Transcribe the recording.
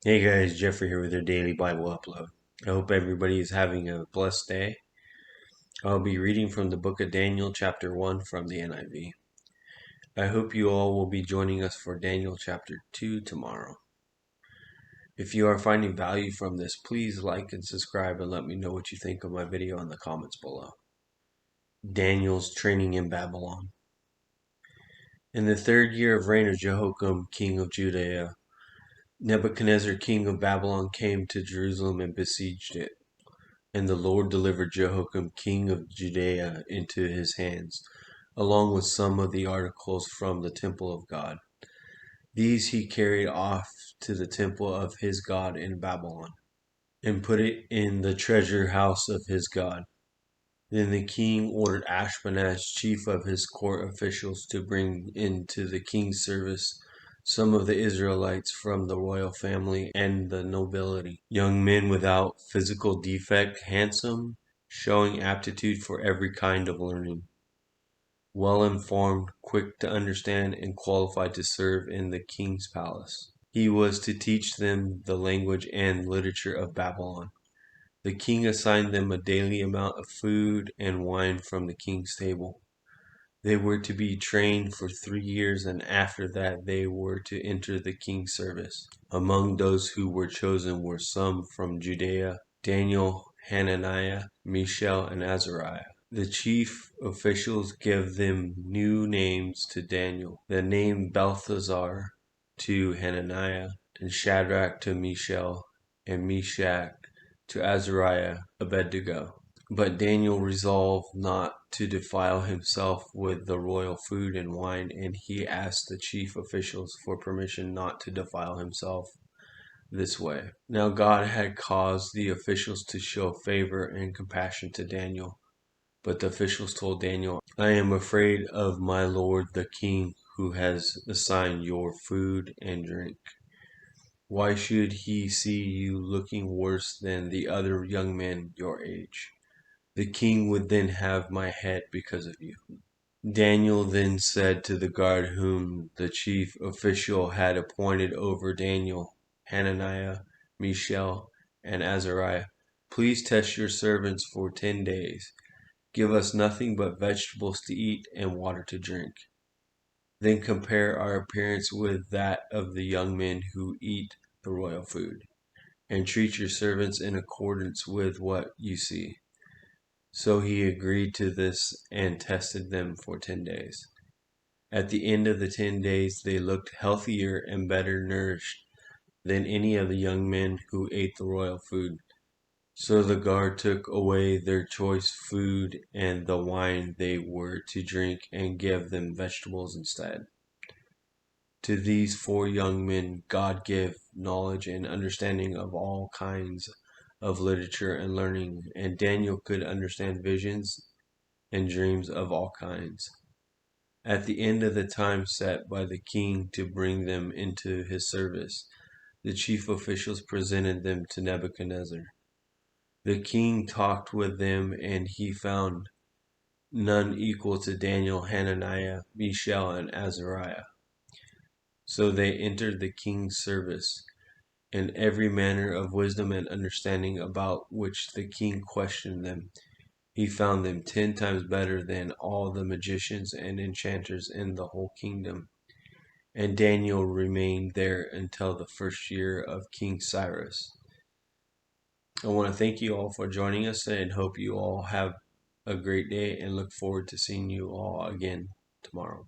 Hey guys, Jeffrey here with your daily Bible upload. I hope everybody is having a blessed day. I'll be reading from the book of Daniel, chapter 1 from the NIV. I hope you all will be joining us for Daniel chapter 2 tomorrow. If you are finding value from this, please like and subscribe and let me know what you think of my video in the comments below. Daniel's training in Babylon. In the 3rd year of reign of Jehoiakim, king of Judea, Nebuchadnezzar, king of Babylon, came to Jerusalem and besieged it. And the Lord delivered Jehoiakim, king of Judea, into his hands, along with some of the articles from the temple of God. These he carried off to the temple of his God in Babylon, and put it in the treasure house of his God. Then the king ordered Ashpenaz, chief of his court officials, to bring into the king's service some of the Israelites from the royal family and the nobility, young men without physical defect, handsome, showing aptitude for every kind of learning, well informed, quick to understand, and qualified to serve in the king's palace. He was to teach them the language and literature of Babylon. The king assigned them a daily amount of food and wine from the king's table. They were to be trained for 3 years, and after that they were to enter the king's service. Among those who were chosen were some from Judea: Daniel, Hananiah, Mishael, and Azariah. The chief officials gave them new names to Daniel: the name Belteshazzar to Hananiah, and Shadrach to Mishael, and Meshach to Azariah, Abednego. But Daniel resolved not to defile himself with the royal food and wine, and he asked the chief officials for permission not to defile himself this way. Now God had caused the officials to show favor and compassion to Daniel. But the officials told Daniel, "I am afraid of my lord the king, who has assigned your food and drink. Why should he see you looking worse than the other young men your age? The king would then have my head because of you." Daniel then said to the guard whom the chief official had appointed over Daniel, Hananiah, Mishael, and Azariah, "Please test your servants for 10 days. Give us nothing but vegetables to eat and water to drink. Then compare our appearance with that of the young men who eat the royal food, and treat your servants in accordance with what you see." So he agreed to this and tested them for 10 days. At the end of the 10 days, they looked healthier and better nourished than any of the young men who ate the royal food. So the guard took away their choice food and the wine they were to drink, and gave them vegetables instead. To these 4 young men God gave knowledge and understanding of all kinds of literature and learning, and Daniel could understand visions and dreams of all kinds. At the end of the time set by the king to bring them into his service, the chief officials presented them to Nebuchadnezzar. The king talked with them, and he found none equal to Daniel, Hananiah, Mishael, and Azariah. So they entered the king's service, and every manner of wisdom and understanding about which the king questioned them, he found them 10 times better than all the magicians and enchanters in the whole kingdom. And Daniel remained there until the 1st year of King Cyrus. I want to thank you all for joining us, and hope you all have a great day, and look forward to seeing you all again tomorrow.